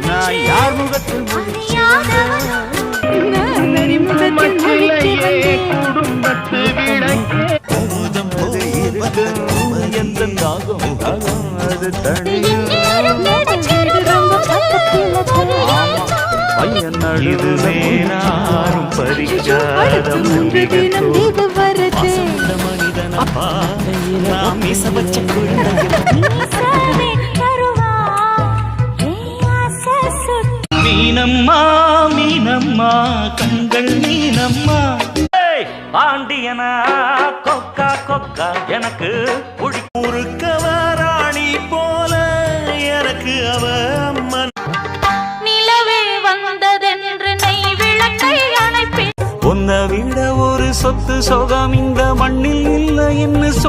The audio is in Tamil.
நான் யார் முகத்தில் குடும்பத்து விளக்கம் எந்த நாகம் அது தனியும் இதுவே நாரும் பறிக்காத மனிதனப்பா நாம் இசபச்ச மீனம்மா மீனம்மா கண்கள் மீனம்மா பாண்டியனா கொக்கா கொக்கா எனக்கு முறுக்கவராணி போல எனக்கு அவ அம்மன் நிலவே வந்ததென்று நெய் விளக்கை அணைப்பேன் உன்னை விட ஒரு சொத்து சொகம் இந்த மண்ணில் இல்லை என்ன